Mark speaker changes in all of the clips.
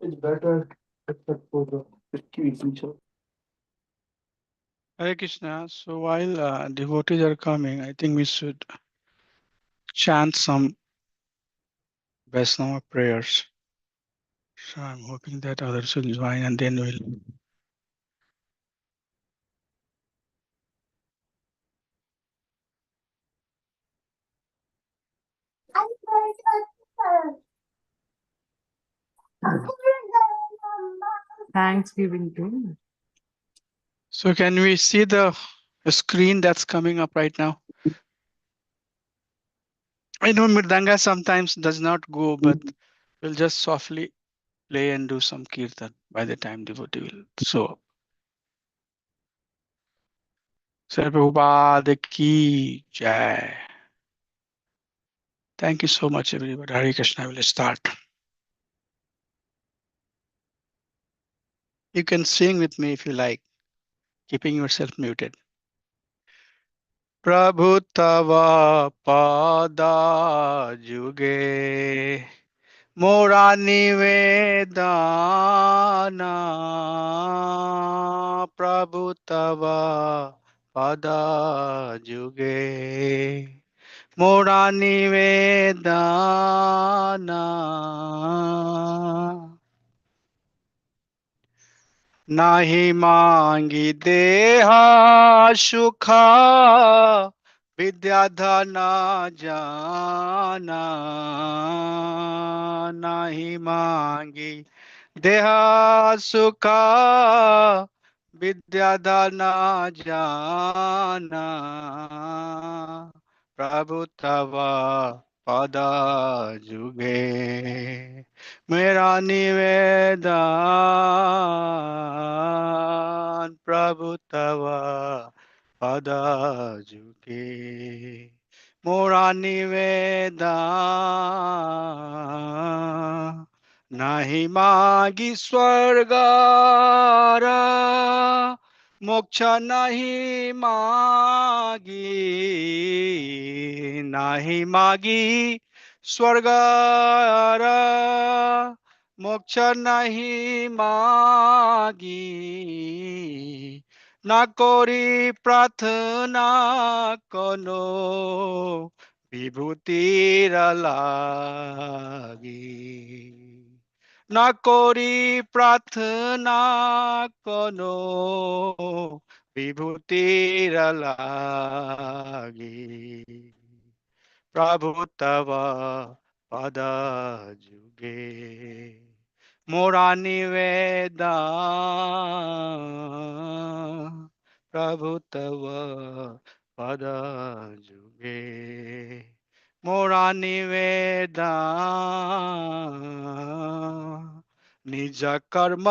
Speaker 1: It's better except for the risky feature.
Speaker 2: Hare Krishna. So while devotees are coming, I think we should chant some Vaishnava prayers. So I'm hoping that others will join and then we'll.
Speaker 1: Thanksgiving too.
Speaker 2: So can we see the screen that's coming up right now? I know Mridanga sometimes does not go, but we'll just softly play and do some kirtan by the time devotee will show up. Sri Prabhupada ki jai. Thank you so much, everybody. Hare Krishna. Will start. You can sing with me if you like, keeping yourself muted. Prabhu tava pada juge mora nivedana. Prabhu tava pada juge mora nivedana. नाही मांगी देहा सुखा विद्या धना जाना. नाही मांगी देहा सुखा विद्या धना जाना. प्रभु तवा पदा जुगे मेरा निवेदन. प्रभु तवा पदा जुगे मोरा निवेदन. नहीं मागी स्वर्गार मोक्ष नहीं मागी. नहीं मागी स्वर्गार मोक्ष नहीं मागी. ना करी प्रार्थना कोनो विभूतिर লাগি. না করি প্রার্থনা কোনো বিভূতির লাগি. প্রভু তব পদ যুগে মোরা নিবেদন. প্রভু তব পদ যুগে মোরা নিবেদন. নিজ কর্ম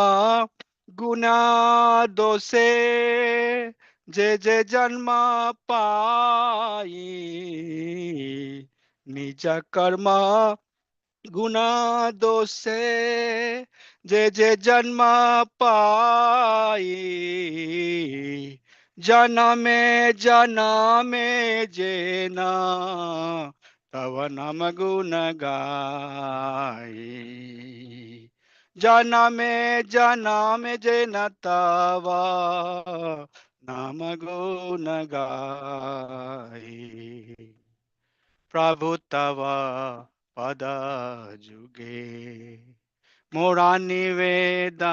Speaker 2: গুণা দোষে যে যে জন্ম পাই. নিজ কর্ম গুণা দোষে যে যে জন্ম পাই. জনমে জনমে যে না তব নাম গুণ গাই. জনমে জনমে যে না তব নাম গুণ গাই. प्रभु तव पद जुगे मोरा निवेदन.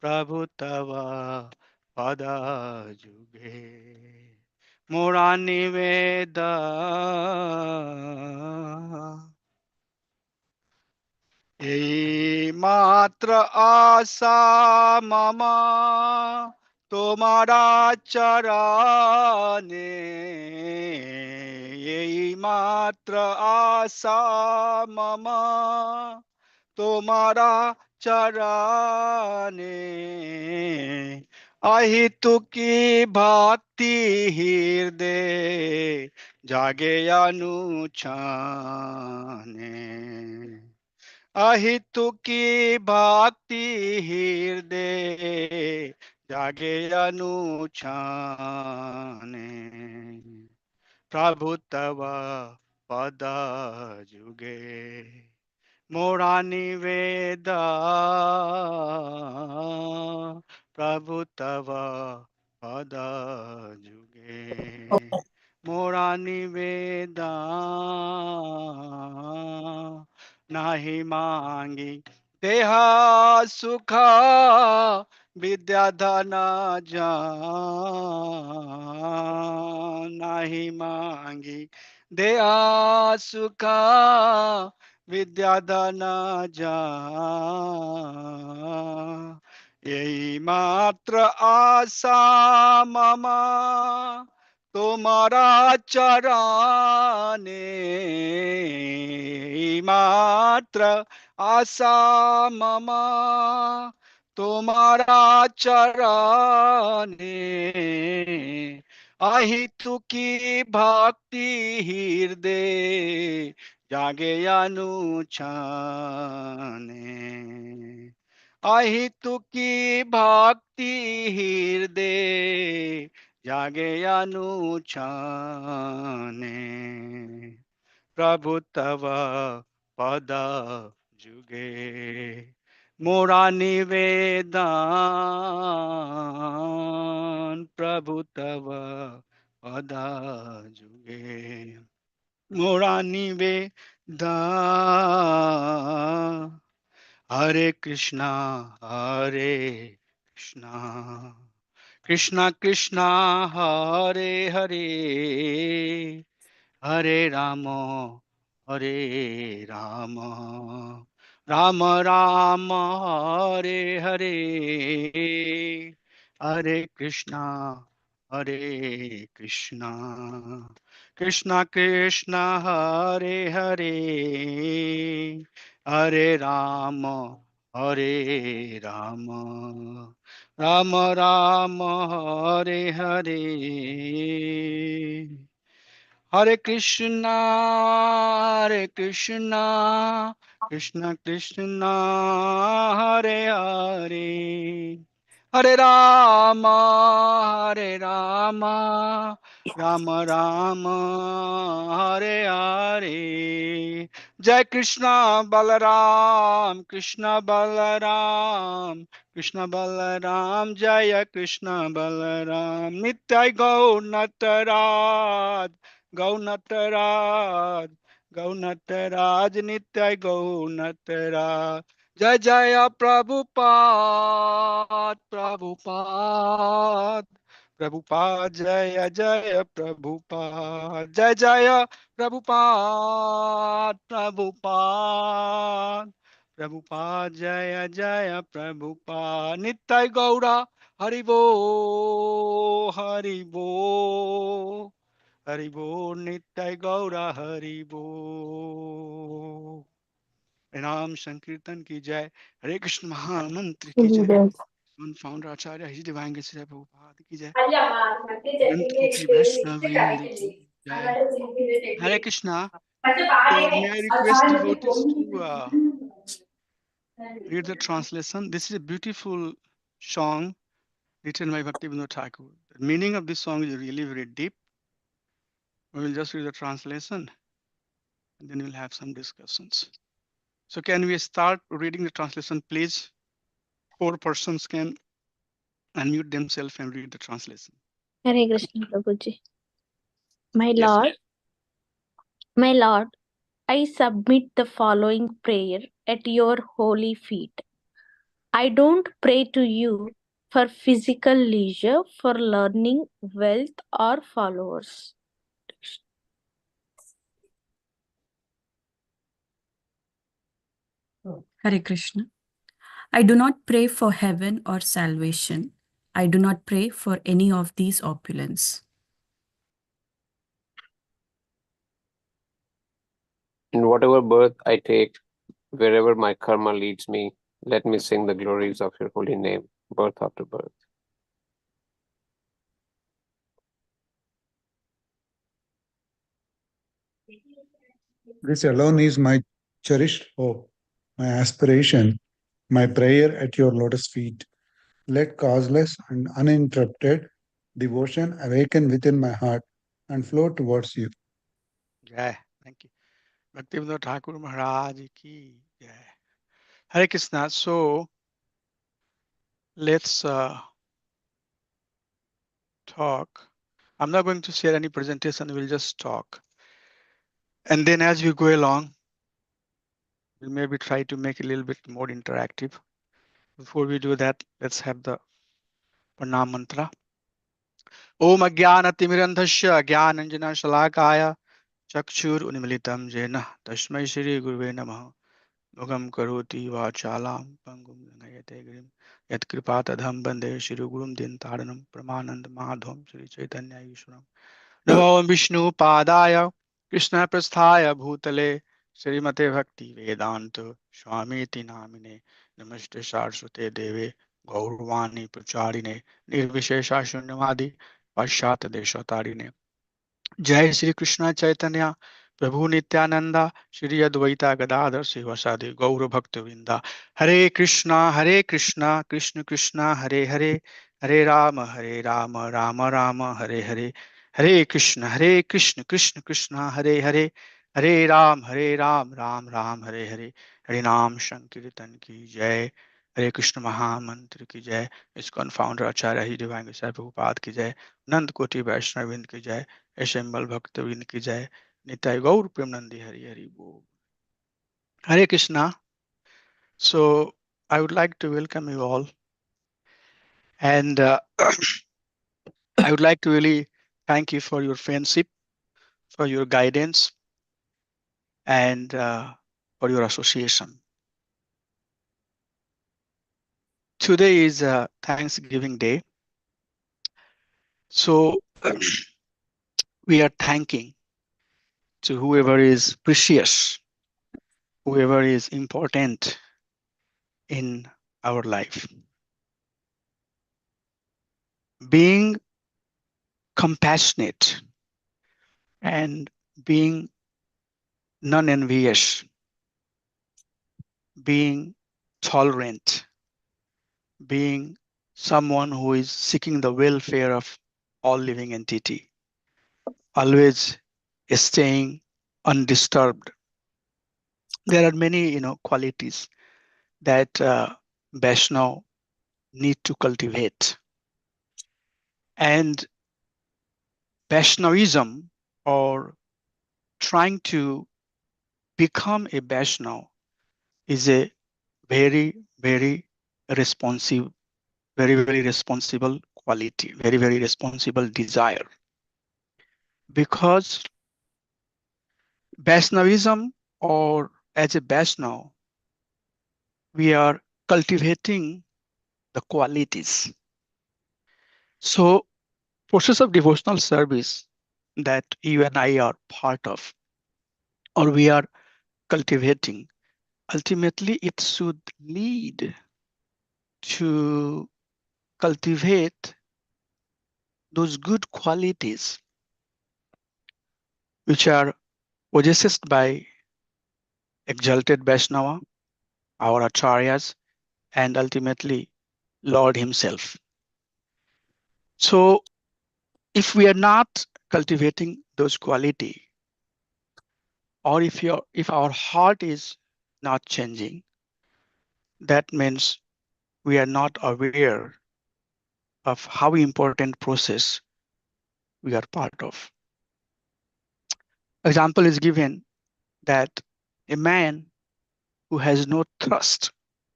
Speaker 2: प्रभु तव पद जुगे मोरा निवेदन. এই মাত্র আশা মামা তোমারা চরণে. এই মাত্র আশা মামা তোমারা চরণে. अहितुकी भक्ति हृदय जागे अनुछाने. अहितुकी भक्ति हृदय जागे अनुछाने. प्रभु तव पद जुगे मोरा निवेदा प्रभु तव पद जुगे मोरा निवेदा नाही मांगी देह सुख विद्या धन नाही मांगी देह सुख विद्या धन यही मात्र आशा ममा तुम्हारा चराने मात्र आशा ममा तुम्हारा चराने अहितु की भक्ति हृदय जागे अनुछाने अहितु की भक्ति हृदय जागे अनुछाने प्रभु तव पद जुगे मोरा निवेदन प्रभु तव पद जुगे मोरा निवेदन हरे कृष्णा कृष्णा कृष्णा हरे हरे हरे राम राम राम हरे हरे हरे कृष्णा कृष्णा कृष्णा हरे हरे हरे राम राम राम हरे हरे हरे कृष्णा कृष्णा कृष्णा हरे हरे हरे राम राम राम हरे हरे जय कृष्णा बलराम कृष्ण बलराम जय कृष्ण बलराम नित्य गौनतराज नित्य गौनतराज जय जय प्रभुपाद जय जय प्रभुपाद जय जय प्रभुपाद जय जय प्रभुपाद नित्य गौरा हरिबो नित्य गौरा हरिबो नाम संकीर्तन की जय हरे कृष्ण महामंत्र की जय फाउंडर आचार्य हिज डिवाइन ग्रेस प्रभुपाद की जय अनंत कोटि वैष्णव वृंद की जय हरे Krishna so may I request devotees to read the translation. This is a beautiful song written by Bhaktivinoda Thakur. The meaning of this song is really very deep. We will just read the translation and then we'll have some discussions. So can we start reading the translation, please? 4 persons can unmute themselves and read the translation.
Speaker 3: Hare Krishna Prabhuji. My
Speaker 2: Yes,
Speaker 3: Lord, I submit the following prayer at your holy feet. I don't pray to you for physical leisure, for learning, wealth, or followers.
Speaker 4: Hare Krishna. I do not pray for heaven or salvation. I do not pray for any of these opulence.
Speaker 5: In whatever birth I take, wherever my karma leads me, let me sing the glories of your holy name, birth after birth.
Speaker 6: This alone is my cherished hope, my aspiration, my prayer at your lotus feet. Let causeless and uninterrupted devotion awaken within my heart and flow towards you.
Speaker 2: Jai. Thank you. Bhaktivinoda Thakur Maharaj ki Hare Krishna. So let's talk. I'm not going to share any presentation. We'll just talk. And then as we go along, we'll maybe try to make it a little bit more interactive. Before we do that, let's have the Pranam mantra. Om Ajnanatimirandhasya Jnananjana Shalakaya Chakshur Unmilitam Jena Tasmai Shri Guruve Namah Mugam Karoti Vachalam Pangum Langayate Grim Yat Kripatadham Bande Shri Gurum Dintaranam Pramanand Madhvam Shri Chaitanya Ishwaram Namo Vishnu Padaya Krishna Prasthaya Bhutale Srimate Bhakti Vedanta Swami Namine Namaste Saraswate Deve Gaurvani Pracharine Nirvishesha Shunyavadi Pashat Deshatarine Jai Shri Krishna Chaitanya Prabhu Nityananda Shri Advaita Gadadhar Sivasadi Gaura Bhakta Vinda Hare Krishna Krishna Krishna Hare Hare Hare Rama Rama Rama Hare Hare Hare Krishna Krishna Krishna Hare Hare Hare Ram Ram Hare Hare Hare Nam Sankirtan Ki Jai Hare Krishna Mahamantra Ki Jai ISKCON founder Acharya His Divine Grace Prabhupada Ki Jai Nand Koti Vaishnavind Ki Jai Assemble Bhaktavind Ki Jai Nitai Gaur Premanandi Hari Hari Bol Hare Krishna. So I would like to welcome you all, and I would like to really thank you for your friendship, for your guidance, and for your association. Today is Thanksgiving Day, so we are thanking to whoever is precious, whoever is important in our life. Being compassionate and being non-envious, being tolerant, being someone who is seeking the welfare of all living entity, always staying undisturbed. There are many, qualities that Vaishnav need to cultivate. And Vaishnavism, or trying to become a Vaishnav, is a very, very responsive, very, very responsible quality, very, very responsible desire. Because Vaishnavism, or as a Vaishnav, we are cultivating the qualities. So process of devotional service that you and I are part of, or we are cultivating, ultimately it should lead to cultivate those good qualities which are possessed by exalted Vaishnava, our acharyas, and ultimately Lord himself. So if we are not cultivating those qualities, or if our heart is not changing, that means we are not aware of how important process we are part of. Example is given that a man who has no thirst,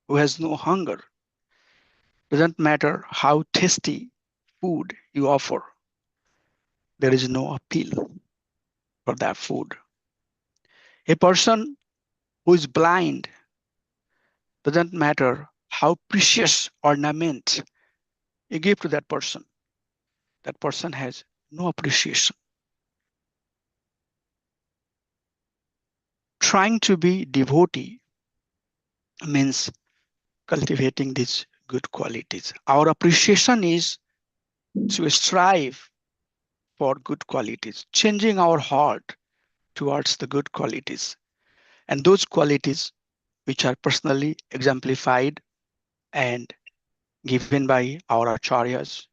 Speaker 2: who has no hunger, doesn't matter how tasty food you offer, there is no appeal for that food. A person who is blind, doesn't matter how precious ornament you give to that person has no appreciation. Trying to be devotee means cultivating these good qualities. Our appreciation is to strive for good qualities, changing our heart towards the good qualities. And those qualities which are personally exemplified and given by our acharyas,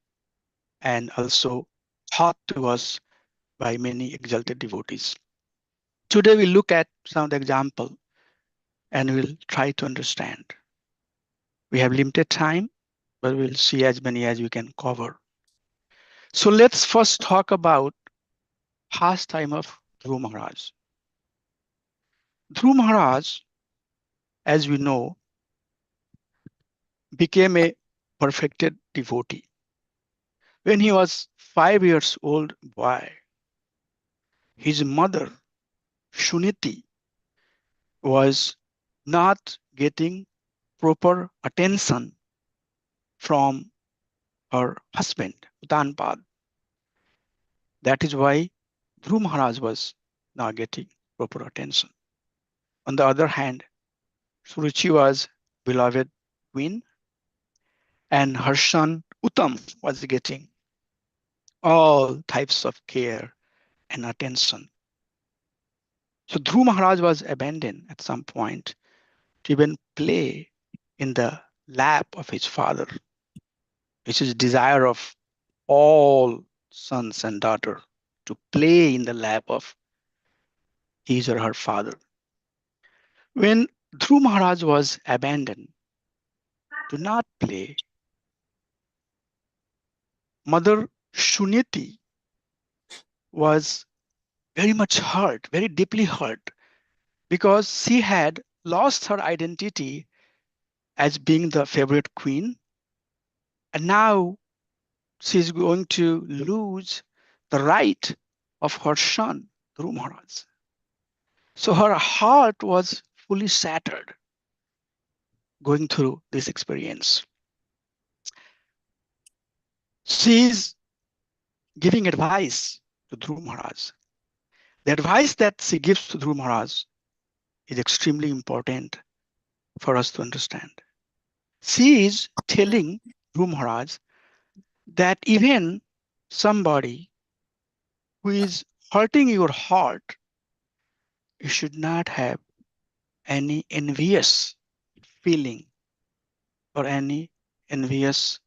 Speaker 2: and also taught to us by many exalted devotees. Today we look at some of the example and we'll try to understand. We have limited time, but we'll see as many as we can cover. So let's first talk about pastime of Dhruv Maharaj. Dhruv Maharaj, as we know, became a perfected devotee. When he was 5 years old boy, his mother, Shuniti, was not getting proper attention from her husband, Utanpad. That is why Dhruv Maharaj was not getting proper attention. On the other hand, Suruchi was beloved queen, and her son Uttam was getting all types of care and attention. So Dhruv Maharaj was abandoned at some point to even play in the lap of his father, which is desire of all sons and daughters to play in the lap of his or her father. When Dhruv Maharaj was abandoned to not play, Mother Shuniti was very much hurt, very deeply hurt, because she had lost her identity as being the favorite queen, and now she's going to lose the right of her son, Dhruv Maharaj. So her heart was fully shattered going through this experience. She's giving advice to Dhruv Maharaj. The advice that she gives to Dhruv Maharaj is extremely important for us to understand. She is telling Dhruv Maharaj that even somebody who is hurting your heart, you should not have any envious feeling or any envious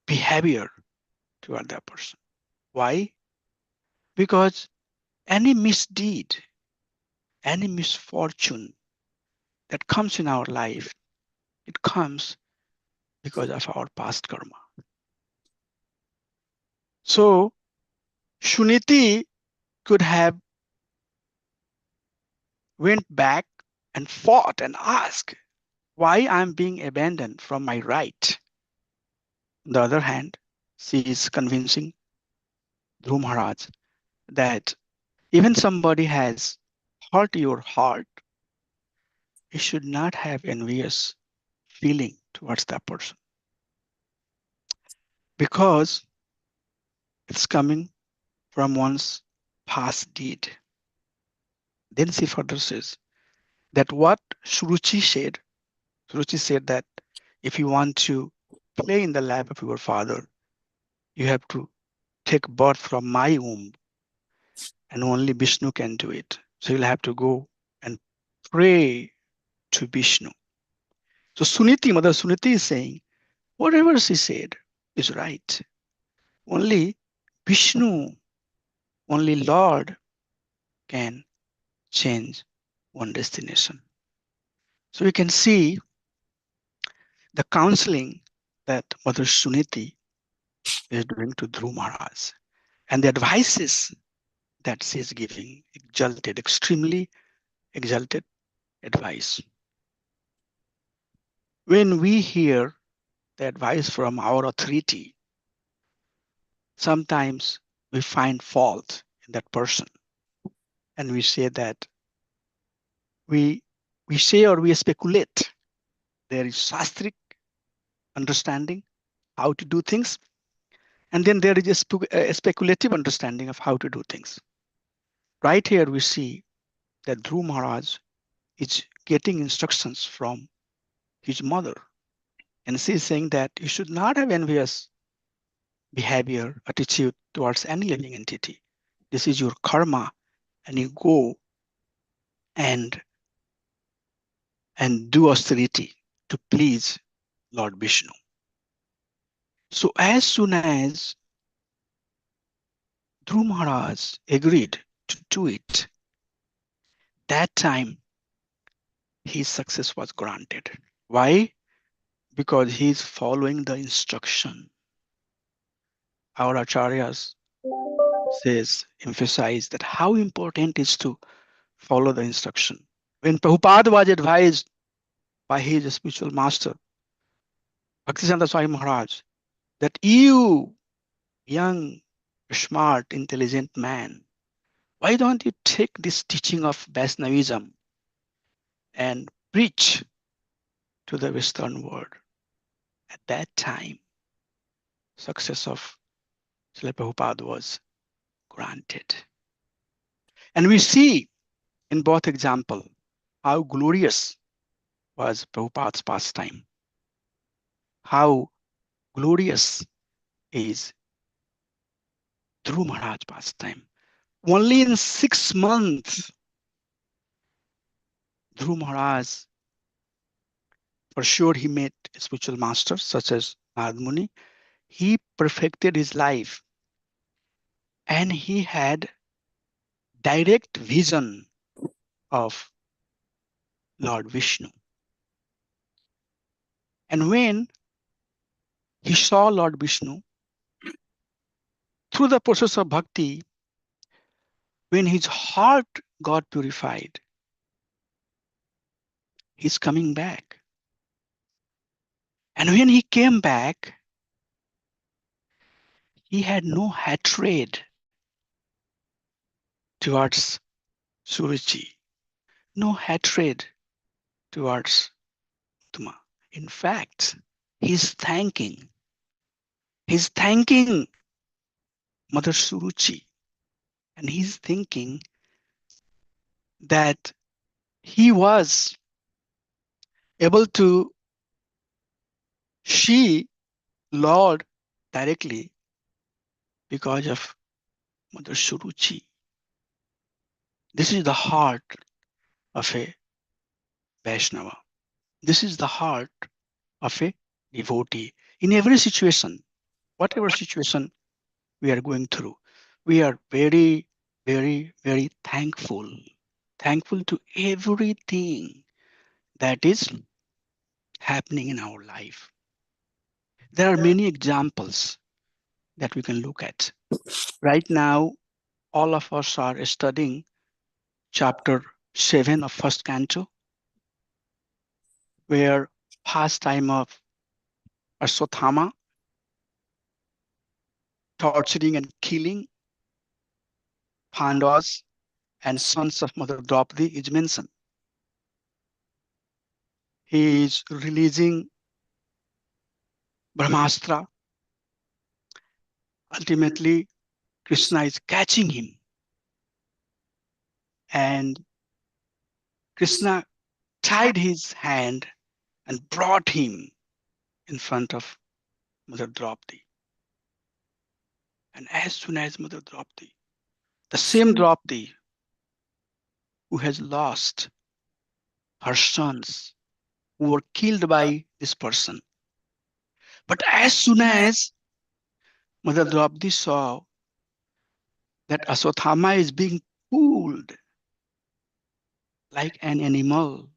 Speaker 2: behavior toward that person. Why? Because any misdeed, any misfortune that comes in our life, it comes because of our past karma. So Shuniti could have went back and fought and asked why I'm being abandoned from my right. On the other hand, she is convincing Dhruv Maharaj that even somebody has hurt your heart, you should not have envious feeling towards that person, because it's coming from one's past deed. Then she further says that what Suruchi said that if you want to play in the lap of your father, you have to take birth from my womb, and only Vishnu can do it. So you'll have to go and pray to Vishnu. So Mother Suniti is saying, whatever she said is right. Only Vishnu, only Lord can change one destination. So we can see the counseling that Mother Suniti is doing to Dhruv Maharaj, and the advices that she is giving, extremely exalted advice. When we hear the advice from our authority, sometimes we find fault in that person, and we say that we say or we speculate. There is shastric understanding how to do things, and then there is a speculative understanding of how to do things. Right here we see that Dhruv Maharaj is getting instructions from his mother, and she is saying that you should not have envious behavior, attitude towards any living entity. This is your karma, and you go and do austerity to please Lord Vishnu. So as soon as Dhruv Maharaj agreed to do it, that time his success was granted. Why? Because he is following the instruction. Our acharyas emphasize that how important it is to follow the instruction. When Prabhupada was advised by his spiritual master, Bhaktisiddhanta Swami Maharaj, that you, young, smart, intelligent man, why don't you take this teaching of Vaishnavism and preach to the Western world? At that time, success of Srila Prabhupada was granted. And we see in both examples how glorious was Prabhupada's pastime, how glorious is Dhruv Maharaj's pastime. Only in 6 months, Dhruv Maharaj, for sure he met spiritual masters such as Narad Muni. He perfected his life and he had direct vision of Lord Vishnu. And when he saw Lord Vishnu, through the process of bhakti, when his heart got purified, he's coming back. And when he came back, he had no hatred towards Suruchi, no hatred towards Tuma. In fact, he's thanking Mother Suruchi, and he's thinking that he was able to see Lord directly because of Mother Suruchi. This is the heart of a Vaishnava. This is the heart of a devotee. In every situation, whatever situation we are going through, we are very, very, very thankful to everything that is happening in our life. There are many examples that we can look at. Right now, all of us are studying chapter 7 of first canto, where pastime of Ashwatthama, torturing and killing Pandavas and sons of Mother Draupadi is mentioned. He is releasing Brahmastra. Ultimately, Krishna is catching him. And Krishna tied his hand and brought him in front of Mother Draupadi. And as soon as Mother Draupadi, the same Draupadi who has lost her sons who were killed by this person. But as soon as Mother Draupadi saw that Ashwatthama is being pulled like an animal,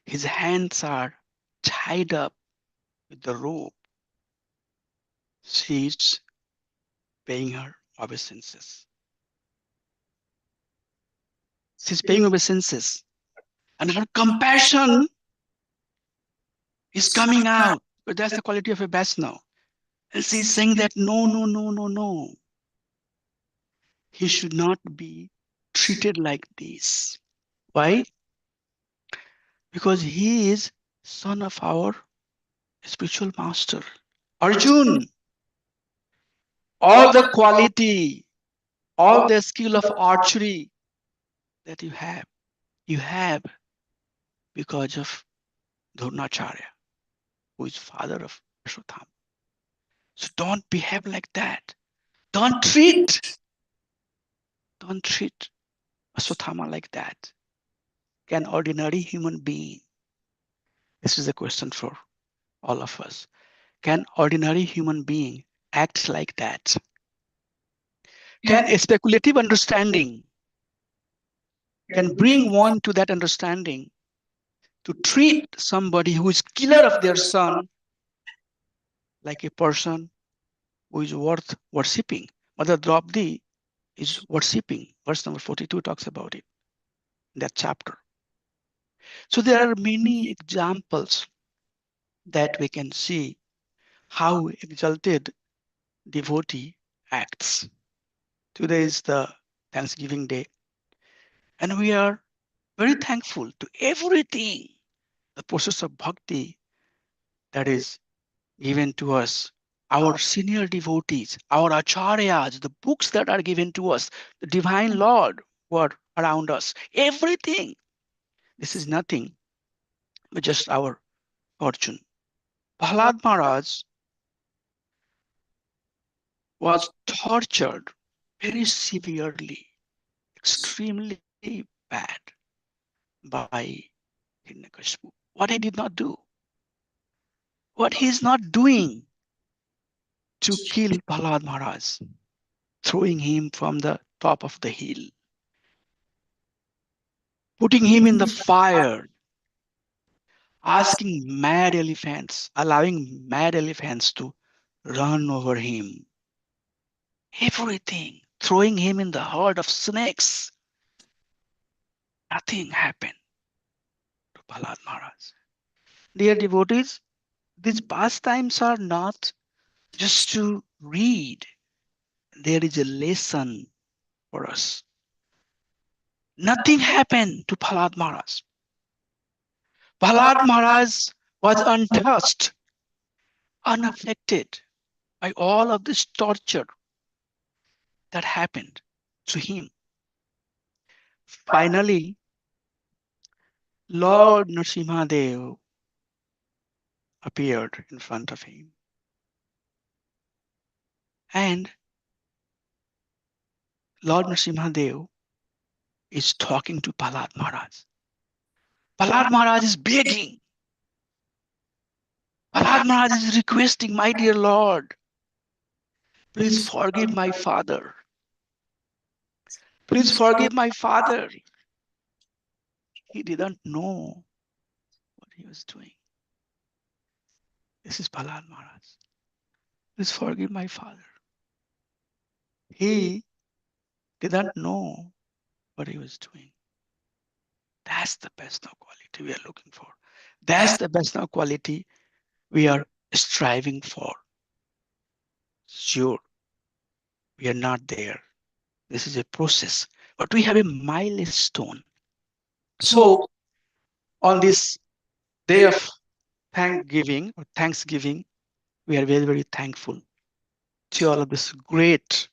Speaker 2: his hands are tied up with the rope, she's paying her obeisances. She's paying obeisances. And her compassion is coming out. But that's the quality of a Vaishnava. And she's saying that no. He should not be treated like this. Why? Because he is son of our spiritual master. Arjun, all the quality, all the skill of archery that you have because of Dronacharya, who is father of Ashwatthama. So don't behave like that. Don't treat Ashwatthama like that. Can ordinary human being, this is a question for all of us, can ordinary human being act like that? Can a speculative understanding can bring one to that understanding to treat somebody who is killer of their son like a person who is worth worshipping. Mother Draupadi is worshipping. Verse number 42 talks about it in that chapter. So there are many examples that we can see how exalted devotee acts. Today is the Thanksgiving Day, and we are very thankful to everything, the process of bhakti that is given to us, our senior devotees, our acharyas, the books that are given to us, the divine Lord who are around us, everything. This is nothing but just our fortune. Prahlad Maharaj was tortured very severely, extremely bad by Hiranyakashipu. What he did not do, what he is not doing to kill Prahlad Maharaj, throwing him from the top of the hill, putting him in the fire, asking mad elephants, allowing mad elephants to run over him. Everything, throwing him in the herd of snakes. Nothing happened to Prahlad Maharaj. Dear devotees, these pastimes are not just to read. There is a lesson for us. Nothing happened to Prahlad Maharaj. Prahlad Maharaj was untouched, unaffected by all of this torture that happened to him. Finally, Lord Nrsimhadev appeared in front of him. And Lord Nrsimhadev is talking to Prahlad Maharaj. Prahlad Maharaj is begging. Prahlad Maharaj is requesting, my dear Lord, please forgive my father. Please forgive my father. He didn't know what he was doing. This is Prahlad Maharaj. Please forgive my father. He didn't know what he was doing. That's the best of quality we are looking for. That's the best of quality we are striving for. Sure, we are not there. This is a process, but we have a milestone. So on this day of Thanksgiving, we are very, very thankful to all of these great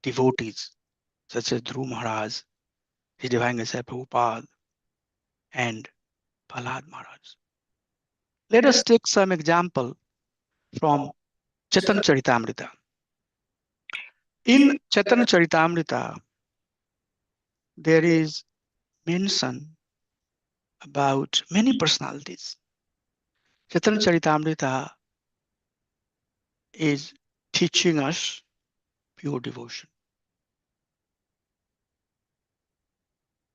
Speaker 2: devotees, such as Dhruv Maharaj, His Divine Grace Prabhupada, and Prahlad Maharaj. Let us take some example from Chaitanya Charitamrita. In Chaitanya Charitamrita, there is mention about many personalities. Chaitanya Charitamrita is teaching us pure devotion.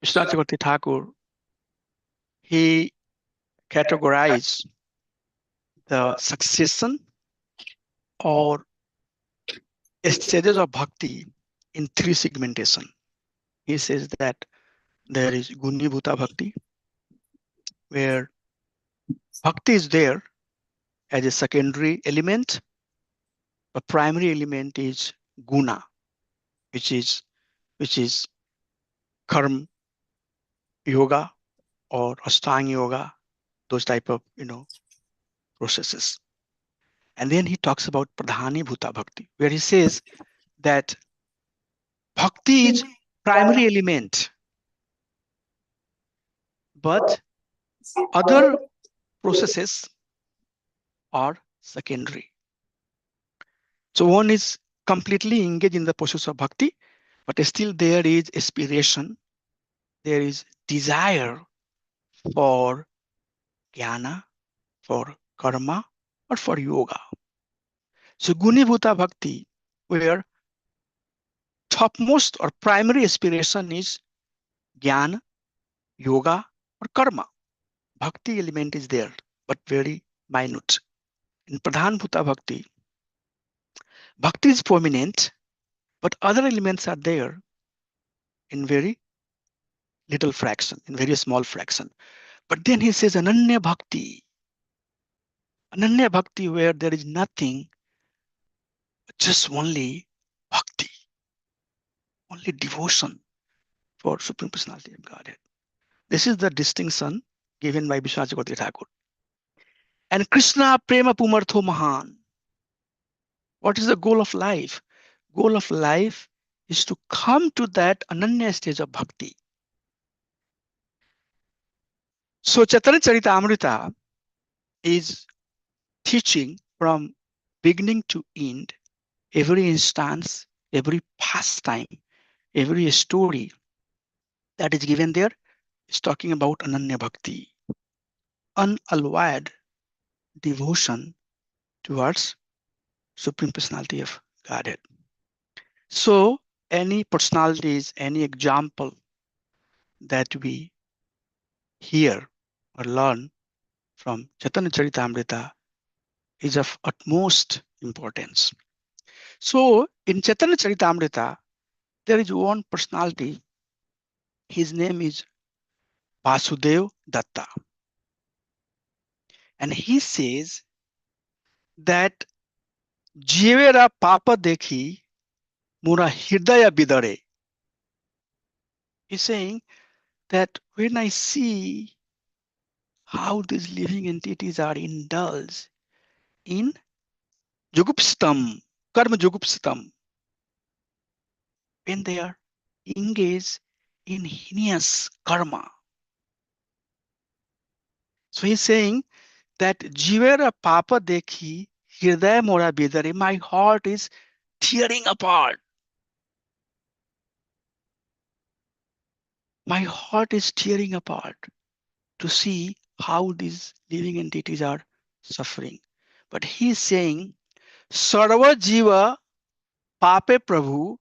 Speaker 2: Vishwanath Chakravarti Thakur, he categorized the succession or stages of bhakti in three segmentation. He says that there is Gunibhuta Bhakti, where bhakti is there as a secondary element. The primary element is guna, which is karma yoga or Ashtanga yoga, those type of processes. And then he talks about Pradhani Bhuta Bhakti, where he says that bhakti is primary element, but other processes are secondary. So one is completely engaged in the process of bhakti, but still there is aspiration, there is desire for jnana, for karma, or for yoga. So Gunibhuta Bhakti, where topmost or primary aspiration is jnana, yoga, or karma. bhakti element is there, but very minute. In Pradhan Bhuta Bhakti, bhakti is prominent, but other elements are there in very little fraction, in very small fraction. But then he says Ananya Bhakti. Ananya Bhakti, where there is nothing, just only bhakti, only devotion for Supreme Personality of Godhead. This is the distinction given by Vishwanath Chakravarti Thakur. And Krishna Prema Pumartho Mahan. What is the goal of life? Goal of life is to come to that Ananya stage of bhakti. So Chaitanya Charitamrita is teaching from beginning to end, every instance, every pastime, every story that is given there is talking about Ananya Bhakti, unalloyed devotion towards Supreme Personality of Godhead. So any personalities, any example that we hear or learn from Chaitanya Charitamrita is of utmost importance. So in Chaitanya Charitamrita, there is one personality. His name is Vasudev Datta. And he says that Jivera Papa Dekhi Mura Hridaya Bidare. He's saying that when I see how these living entities are indulged in Jugupstam, Karma Jugupstam, when they are engaged in heinous karma. So he's saying that Jivera Papa Dekhi Hridaya Mora Bidare, my heart is tearing apart. My heart is tearing apart to see how these living entities are suffering. But he's saying, Sarva Jiva Pape Prabhu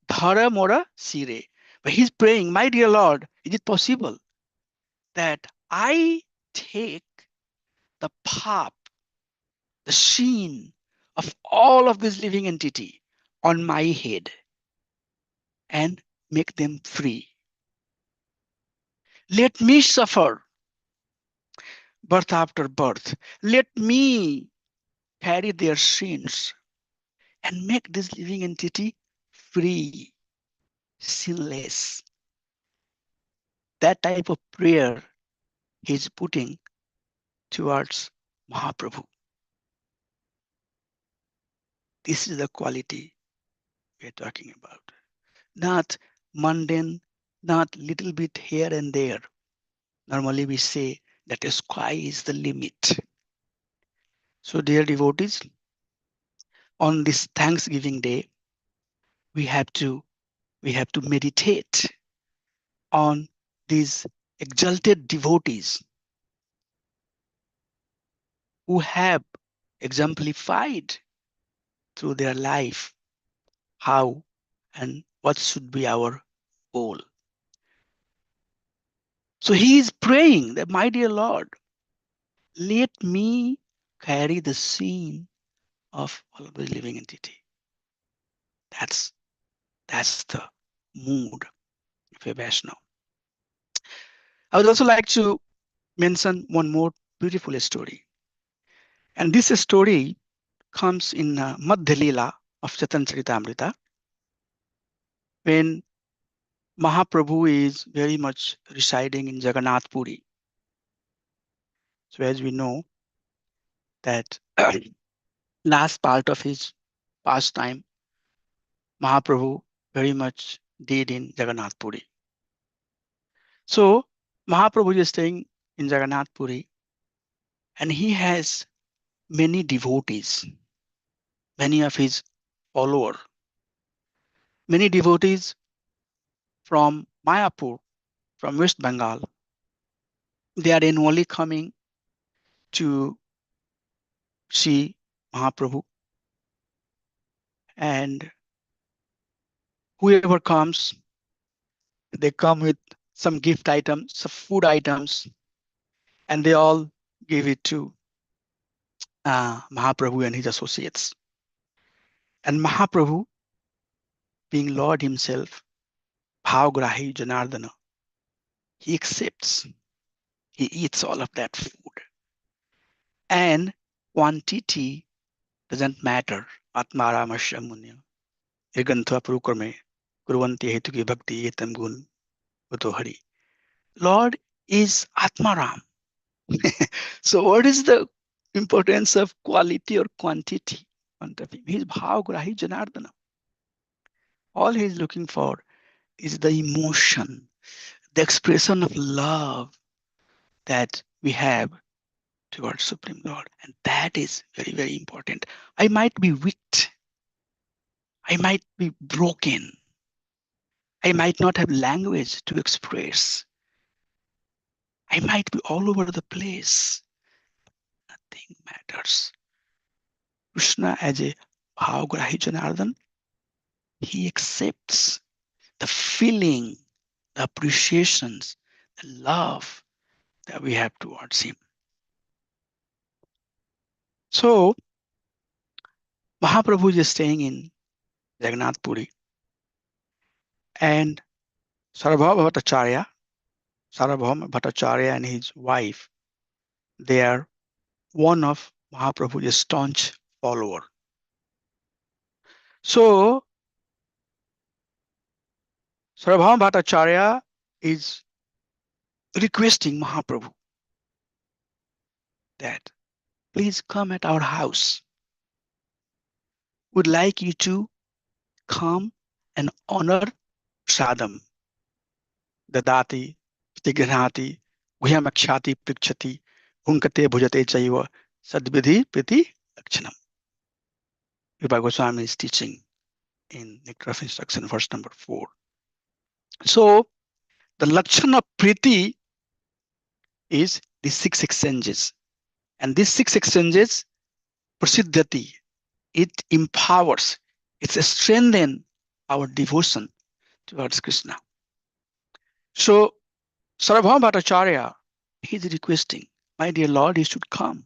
Speaker 2: Dhara Mora Sire. But he's praying, my dear Lord, is it possible that I take the pap, the sin of all of this living entity on my head and make them free? Let me suffer birth after birth. Let me carry their sins and make this living entity free, sinless. That type of prayer he's putting towards Mahaprabhu. This is the quality we're talking about. Not mundane, not little bit here and there. Normally we say that the sky is the limit. So dear devotees, on this Thanksgiving Day, we have to meditate on these exalted devotees who have exemplified through their life how and what should be our goal. So he is praying that, my dear Lord, let me carry the sin of all of the living entity. That's the mood of a Vaishnava. I would also like to mention one more beautiful story. And this story comes in Madhya Leela of Chaitanya Charitamrita, when Mahaprabhu is very much residing in Jagannath Puri. So as we know that last part of his pastime, Mahaprabhu very much did in Jagannath Puri. So Mahaprabhu is staying in Jagannath Puri and he has many devotees, many of his followers, many devotees from Mayapur, from West Bengal. They are annually coming to see Mahaprabhu, and whoever comes, they come with some gift items, some food items, And they all gave it to Mahaprabhu and his associates. And Mahaprabhu, being Lord himself, Bhavgrahi Janardana, he accepts, he eats all of that food. And quantity doesn't matter. Atmaramasya munya. Egantha purukrame. Kurvanti hetuki bhakti etam gun uto hari. Lord is Atmaram. So what is the importance of quality or quantity? He's Bhavgrahi Janardana. All he's looking for is the emotion, the expression of love that we have towards Supreme Lord. And that is very, very important. I might be weak. I might be broken. I might not have language to express. I might be all over the place. Nothing matters. Krishna, as a Bhavgrahi Janardhan, he accepts the feeling, the appreciations, the love that we have towards him. So Mahaprabhu is staying in Jagannath Puri, and Sarvabhauma Bhattacharya and his wife, they are one of Mahaprabhu's staunch follower. So Sarvabhauma Bhattacharya is requesting Mahaprabhu that please come at our house. Would like you to come and honor Sadam, Dadati, Stignati, Guhyamakshati Prikshati, Hunkate Bhujate Chaiva, Sadvidhi Priti Lakshanam. Rupa Goswami is teaching in Nectar of Instruction, verse number 4. So the Lakshana of Priti is the 6 exchanges. And these 6 exchanges, Prasiddhati, it empowers, it strengthens our devotion towards Krishna. So Sarvabhauma Bhattacharya, he is requesting, my dear Lord, you should come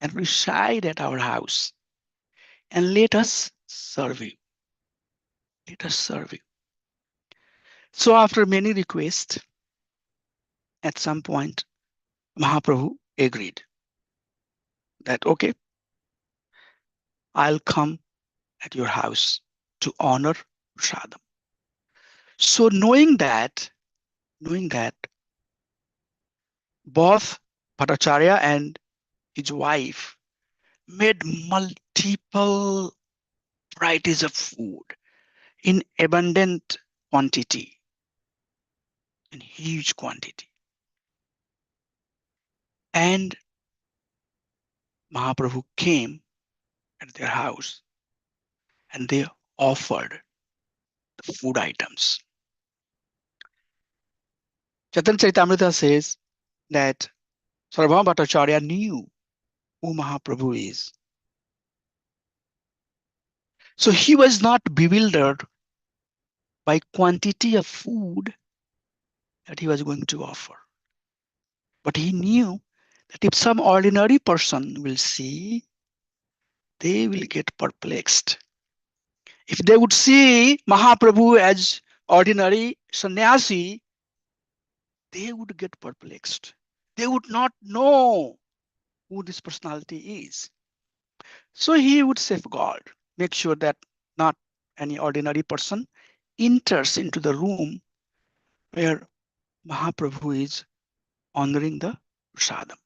Speaker 2: and reside at our house and let us serve you. Let us serve you. So after many requests, at some point, Mahaprabhu agreed that, okay, I'll come at your house to honor Prasadam. So knowing that both Bhattacharya and his wife made multiple varieties of food in abundant quantity, in huge quantity. And Mahaprabhu came at their house and they offered the food items. Chaitanya Charitamrita says that Sarvabhauma Bhattacharya knew who Mahaprabhu is. So he was not bewildered by quantity of food that he was going to offer. But he knew that if some ordinary person will see, they will get perplexed. If they would see Mahaprabhu as ordinary sannyasi, they would get perplexed. They would not know who this personality is. So he would safeguard, make sure that not any ordinary person enters into the room where Mahaprabhu is honoring the prasadam.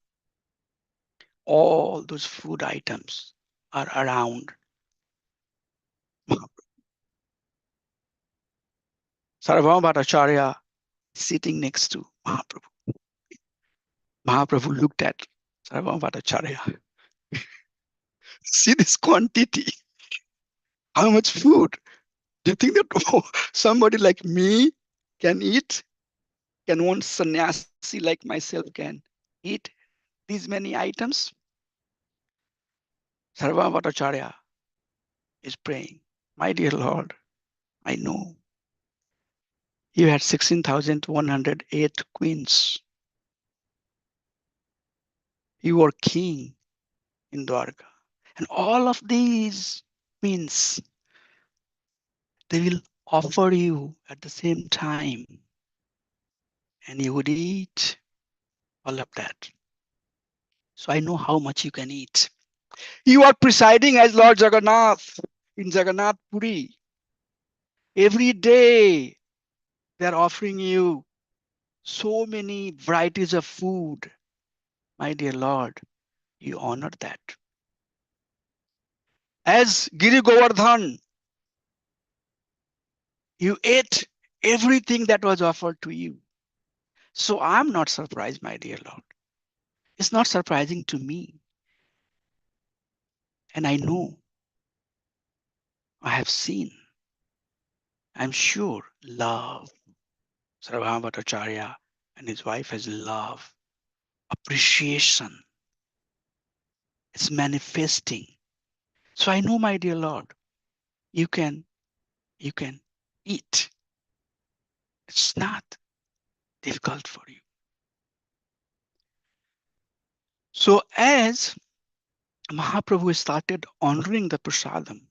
Speaker 2: All those food items are around Mahaprabhu. Sarvabhauma Bhattacharya sitting next to Mahaprabhu. Mahaprabhu looked at Sarvabhauma Bhattacharya. See this quantity. How much food? Do you think that somebody like me can eat? Can one sannyasi like myself can eat these many items? Sarvabhauma Bhattacharya is praying, my dear Lord, I know you had 16,108 queens. You are king in Dwarka. And all of these means they will offer you at the same time. And you would eat all of that. So I know how much you can eat. You are presiding as Lord Jagannath in Jagannath Puri. Every day they are offering you so many varieties of food. My dear Lord, you honor that. As Giri Govardhan, you ate everything that was offered to you. So I'm not surprised, my dear Lord. It's not surprising to me. And I know, I have seen, I'm sure, love. Sarvabhauma Bhattacharya and his wife has love, appreciation. It's manifesting. So I know, my dear Lord, you can eat. It's not difficult for you. So as Mahaprabhu started honoring the prasadam,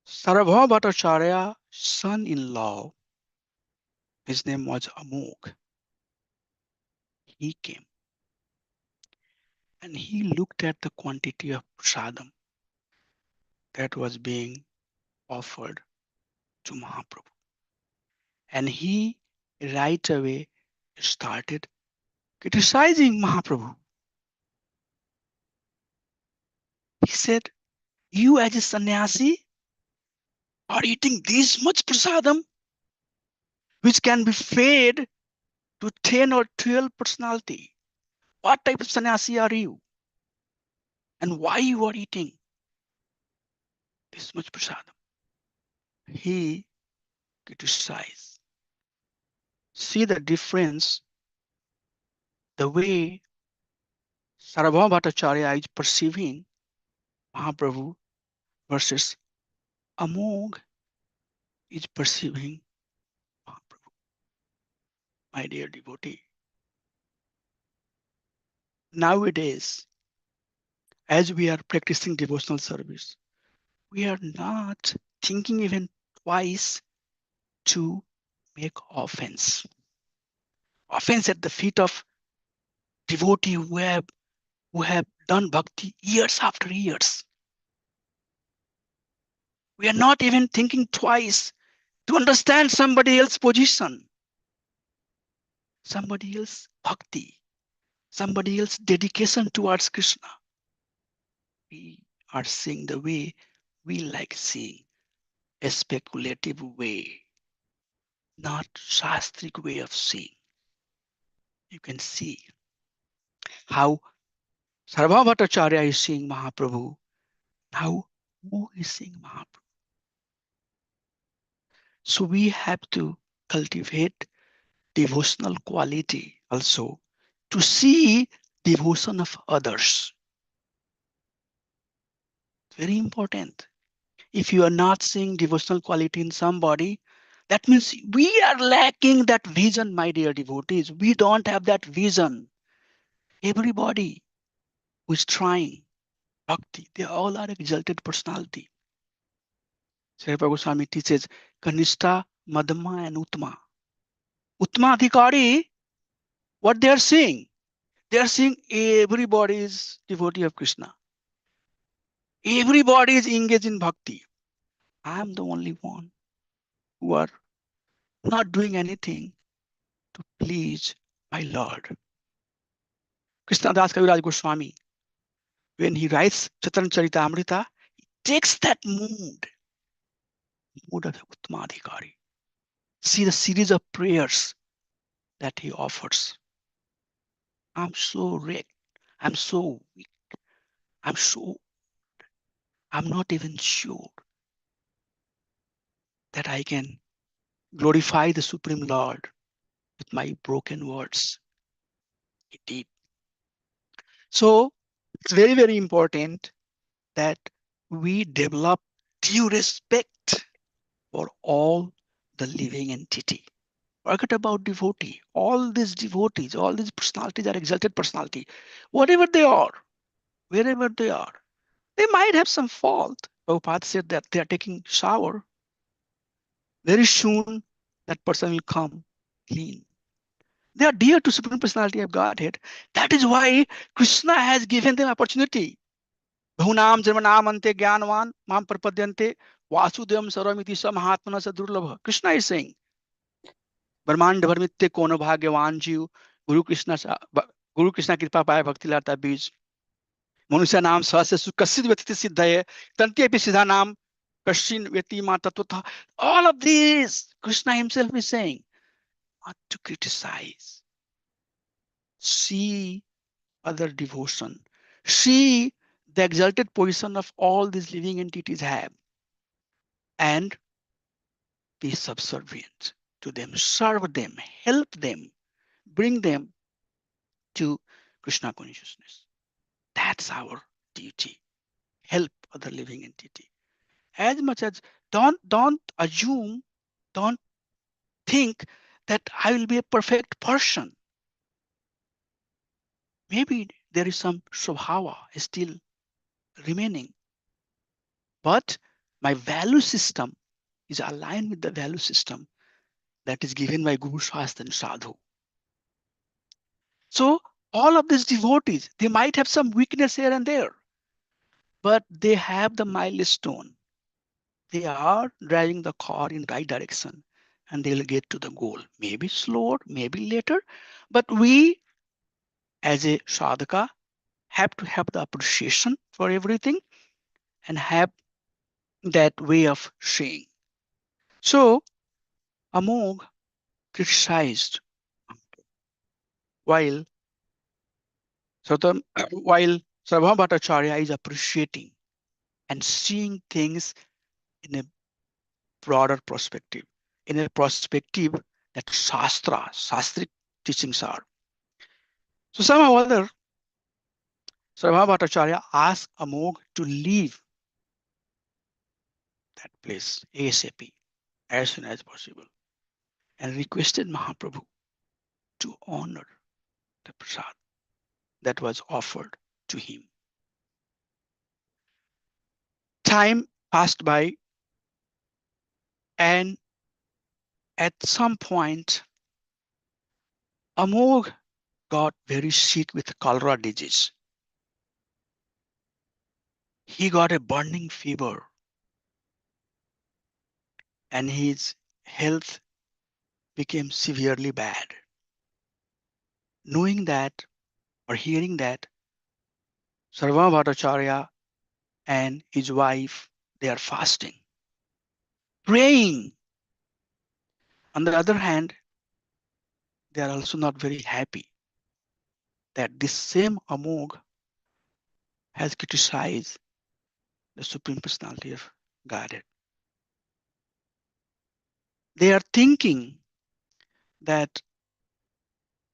Speaker 2: Sarvabhauma Bhattacharya's son-in-law, his name was Amog. He came and he looked at the quantity of prasadam that was being offered to Mahaprabhu. And he right away started criticizing Mahaprabhu. He said, you as a sannyasi are eating this much prasadam, which can be fed to 10 or 12 personality. What type of sannyasi are you? And why you are eating this much prasadam? He criticized. See the difference, the way Sarvabhauma Bhattacharya is perceiving Mahaprabhu versus Amog is perceiving Mahaprabhu. My dear devotee, nowadays, as we are practicing devotional service, we are not thinking even twice to make offense. Offense at the feet of devotee who have done bhakti years after years. We are not even thinking twice to understand somebody else's position, somebody else's bhakti, somebody else's dedication towards Krishna. We are seeing the way we like seeing, a speculative way, not shastric way of seeing. You can see how Sarvabhauma Bhattacharya is seeing Mahaprabhu, how who is seeing Mahaprabhu. So we have to cultivate devotional quality also to see devotion of others. Very important. If you are not seeing devotional quality in somebody, that means we are lacking that vision, my dear devotees. We don't have that vision. Everybody who is trying bhakti, they all are exalted personality. Srila Goswami teaches Kanishta, Madhma, and Uttama. Uttama Adhikari, what they are seeing? They are seeing everybody is devotee of Krishna. Everybody is engaged in bhakti. I am the only one who are not doing anything to please my Lord. Krishna Das Kaviraj Goswami, when he writes Chaitanya Charitamrita, he takes that mood of Uttama Adhikari. See the series of prayers that he offers. I'm so wrecked. I'm so weak. I'm not even sure that I can glorify the Supreme Lord with my broken words. He did. So it's very, very important that we develop due respect for all the living entity, Forget about devotee. All these devotees, all these personalities are exalted personality. Whatever they are, wherever they are, they might have some fault. Prabhupada said that they are taking shower. Very soon, that person will come clean. They are dear to Supreme Personality of Godhead. That is why Krishna has given them opportunity. Bahunam Janmanam ante Gyanvan Mam Prapadyante Vasudevam Sarvamiti Samahatmana Sadurlabha. Krishna is saying, ब्रह्मांड भर में ते कौन भाग्यवान जीव गुरु कृष्ण कृपा पाए भक्ति लाता बीज मनुष्य नाम सहस्य सुकसित व्यक्ति सिद्ध है तंत्य भी सिद्धा नाम कश्चिन व्यक्ति माता तथा. All of these Krishna himself is saying not to criticize. See other devotion. See the exalted position of all these living entities have and be subservient to them, serve them, help them, bring them to Krishna consciousness. That's our duty. Help other living entity. As much as don't assume, don't think that I will be a perfect person. Maybe there is some swabhava still remaining. But my value system is aligned with the value system that is given by Guru Shastra and Sadhu. So all of these devotees, they might have some weakness here and there, but they have the milestone. They are driving the car in right direction and they'll get to the goal. Maybe slower, maybe later, but we as a sadhaka have to have the appreciation for everything and have that way of seeing. So Amog criticized while Sarvabhauma Bhattacharya is appreciating and seeing things in a broader perspective, in a perspective that Shastric teachings are. So somehow or other, Sarvabhauma Bhattacharya asked Amog to leave that place ASAP, as soon as possible, and requested Mahaprabhu to honor the prasad that was offered to him. Time passed by, and at some point, Amog got very sick with cholera disease. He got a burning fever, and his health became severely bad. Knowing that or hearing that, Sarvabhauma Bhattacharya and his wife, they are fasting, praying. On the other hand, they are also not very happy that this same Amog has criticized the Supreme Personality of Godhead. They are thinking that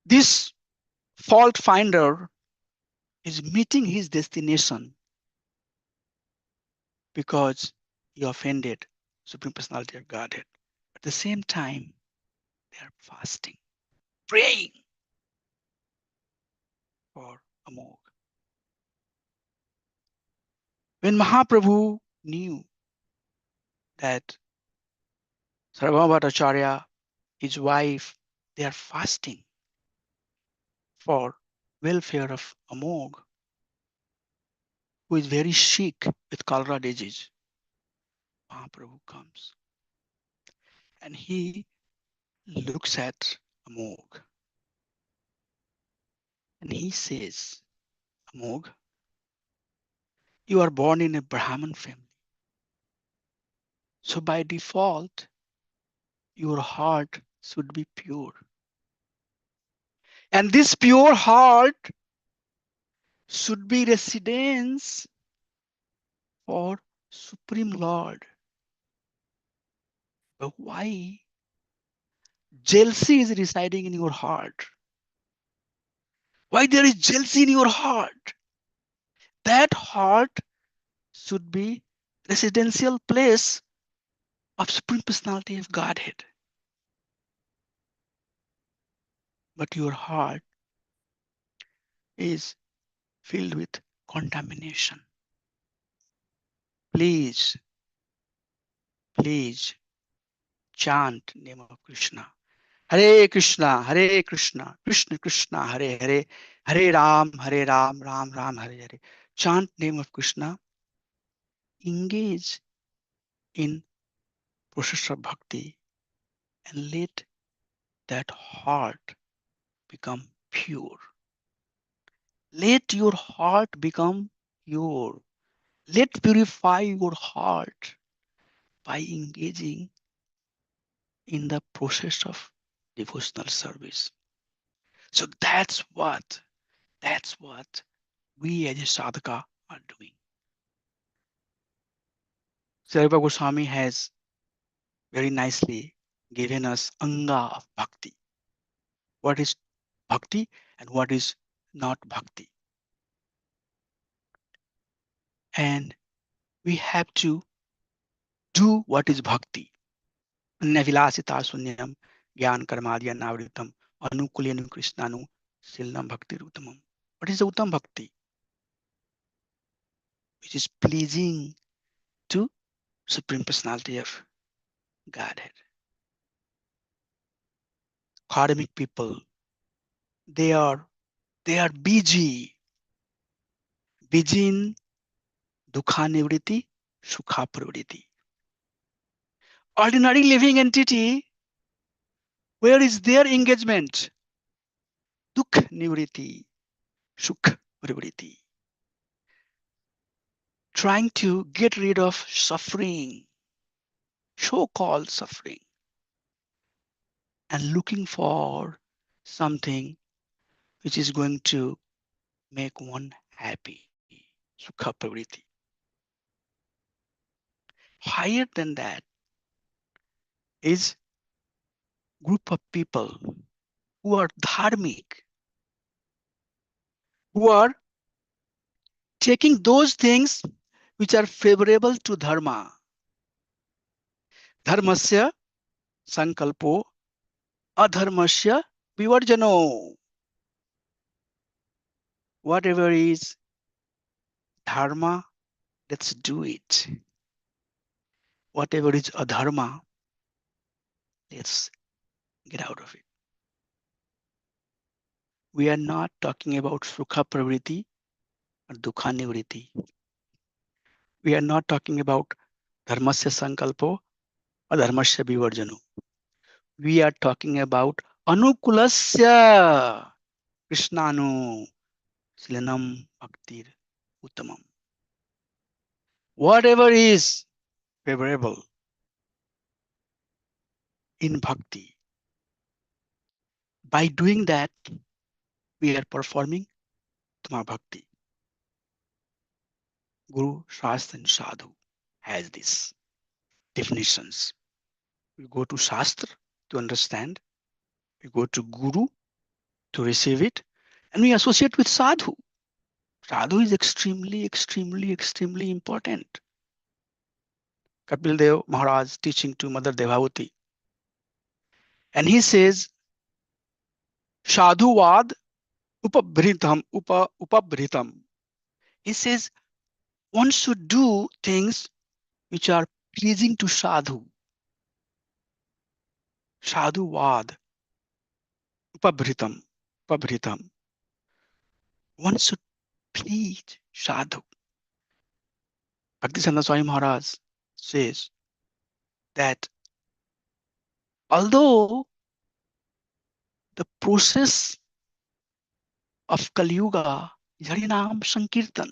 Speaker 2: this fault finder is meeting his destination because he offended Supreme Personality of Godhead. At the same time, they are fasting, praying for Amog. When Mahaprabhu knew that Sarvabhauma Bhattacharya, his wife, they are fasting for welfare of Amog, who is very sick with cholera disease, Mahaprabhu comes and he looks at Amog and he says, Amog, you are born in a Brahmin family. So by default, your heart should be pure. And this pure heart should be residence for Supreme Lord. But why jealousy is residing in your heart? Why there is jealousy in your heart? That heart should be residential place of Supreme Personality of Godhead. but your heart is filled with contamination. Please, please chant name of Krishna. Hare Krishna, Krishna Krishna, Hare Hare, Hare Ram, Ram Ram, Hare Hare. Chant name of Krishna. Engage in process of bhakti and let that heart become pure. Let your heart become pure. Let purify your heart by engaging in the process of devotional service. So that's what we as a sadhaka are doing. Sarva Goswami has very nicely given us anga of bhakti. What is bhakti and what is not bhakti? And we have to do what is bhakti. Navilasita sunyam gyan karmadya navritam anukulyanu krishnanu silnam bhakti rutamam. What is the uttam bhakti? Which is pleasing to Supreme Personality of Godhead. Karmic people, they are busy in dukha nivriti, sukha pravriti. Ordinary living entity, where is their engagement? Dukh nivriti, sukh pravriti. Trying to get rid of suffering, so-called suffering, and looking for something which is going to make one happy, sukha pravriti. Higher than that is group of people who are dharmic, who are taking those things which are favorable to dharma. Dharmasya sankalpo adharmasya vivarjano. Whatever is dharma, let's do it. Whatever is adharma, let's get out of it. We are not talking about sukha pravriti or dukha nivriti. We are not talking about dharmasya sankalpo or dharmasya vivarjano. We are talking about anukulasya krishnanu silanam bhaktir uttamam. Whatever is favorable in bhakti, by doing that, we are performing Uttama Bhakti. Guru, Shastra and Sadhu has these definitions. We go to Shastra to understand, we go to Guru to receive it, and we associate with Sadhu. Sadhu is extremely important. Kapil Dev Maharaj teaching to Mother Devavati. And he says, Sadhuvad upabhritam. He says, one should do things which are pleasing to sadhu. Sadhuvad upabhritam. One should please sadhu. Bhaktisiddhanta Swami Maharaj says that although the process of Kali Yuga is Harinam Sankirtan,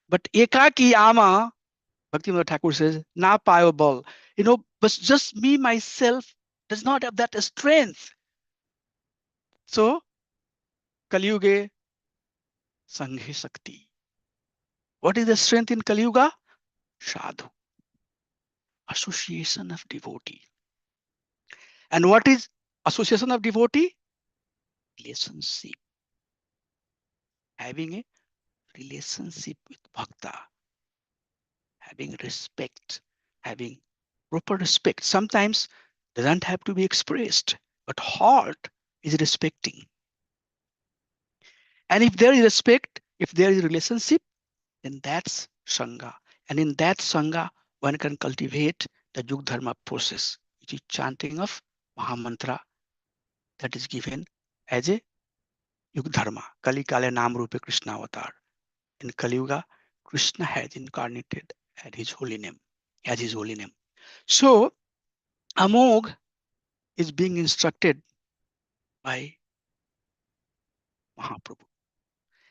Speaker 2: but Ekaki Ama, Bhaktivinoda Thakur says, na payable. But just me, myself, does not have that strength. So, Kali Yuga, Sanghe Sakti. What is the strength in Kali Yuga? Sadhu. Association of devotee. And what is association of devotee? Relationship. Having a relationship with Bhakta. Having respect. Having proper respect. Sometimes doesn't have to be expressed. but heart is respecting. And if there is respect, if there is relationship, then that's Sangha. And in that Sangha, one can cultivate the Yug Dharma process, which is chanting of Mahamantra that is given as a Yug Dharma. Kali Kale Nam Rupe Krishna Avatar. In Kali Yuga, Krishna has incarnated at his holy name, as his holy name. So Amog is being instructed by Mahaprabhu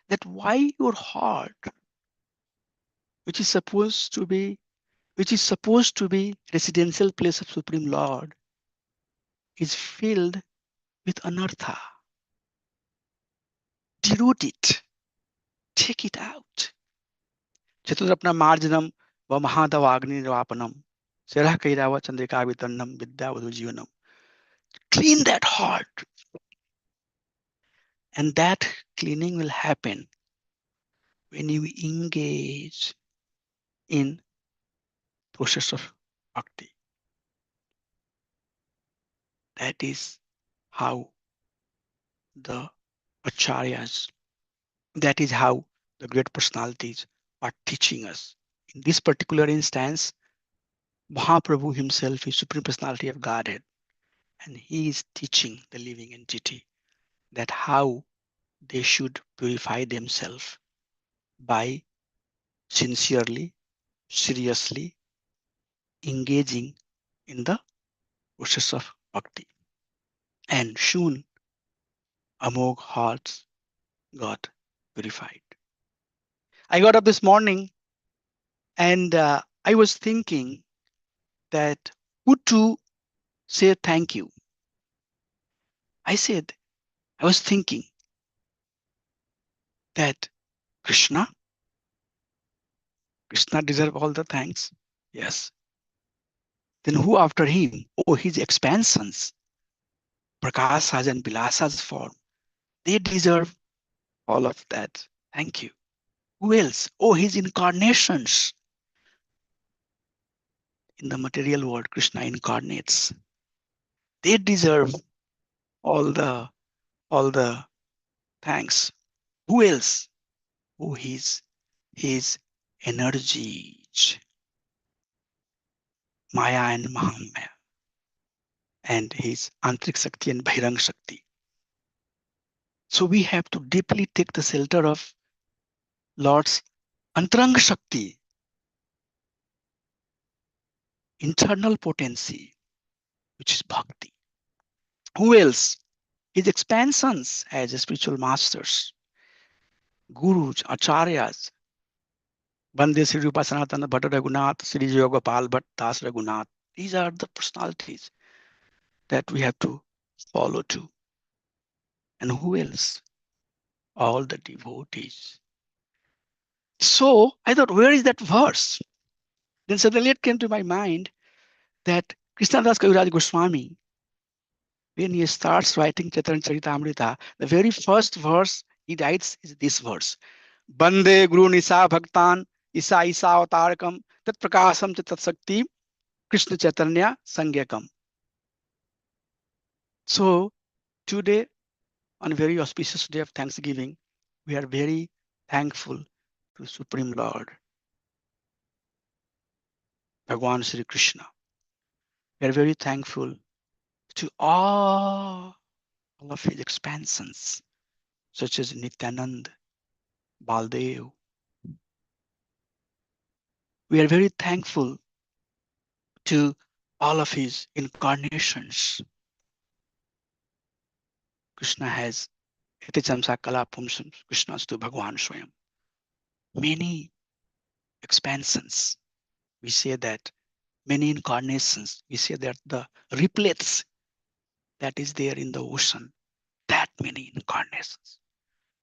Speaker 2: that why your heart, which is supposed to be residential place of Supreme Lord, is filled with anartha. Deroot it. Take it out. Chaturapna marjanam va mahadavagni vapanam. Serah kairava chandrika vitannam vidyavadhu jivanam. Clean that heart. And that cleaning will happen when you engage in process of bhakti. That is how the acharyas, that is how the great personalities are teaching us. In this particular instance, Mahaprabhu himself is Supreme Personality of Godhead, and he is teaching the living entity that how they should purify themselves by sincerely, seriously engaging in the process of bhakti. And soon Amog hearts got purified. I got up this morning and I was thinking that who to say thank you. I was thinking that Krishna deserves all the thanks. Yes. Then who after him? Oh, his expansions, Prakasas and Bilasa's form. They deserve all of that. Thank you. Who else? Oh, his incarnations. In the material world, Krishna incarnates. They deserve all the thanks. Who else? Oh, his energies, Maya and Mahamaya, and his Antrik Shakti and Bhirang Shakti. So we have to deeply take the shelter of Lord's Antaranga Shakti, internal potency, which is bhakti. Who else? His expansions as spiritual masters, gurus, acharyas, Bande Sri Rupa Sanatana Bhatta Raghunath, Sri Jayagopal Bhatt Das Raghunath. These are the personalities that we have to follow too. And who else? All the devotees. So I thought, where is that verse? Then suddenly it came to my mind that Krishnadas Kaviraj Goswami, when he starts writing Chaitanya Charitamrita, the very first verse he writes is this verse. Bande Guru Nisa Bhaktan Isa Avatarakam Tat Prakasam Tat Sakti Krishna Chaitanya Sangyakam. So today, on a very auspicious day of Thanksgiving, we are very thankful to Supreme Lord, Bhagwan Sri Krishna. We are very thankful to all of his expansions, such as Nityanand, Baldev. We are very thankful to all of his incarnations. Krishna has Etichamsa Kala Pumsam, Krishna's to Bhagwan Swayam. Many expansions. We say that many incarnations. We say that the riplets that is there in the ocean, that many incarnations.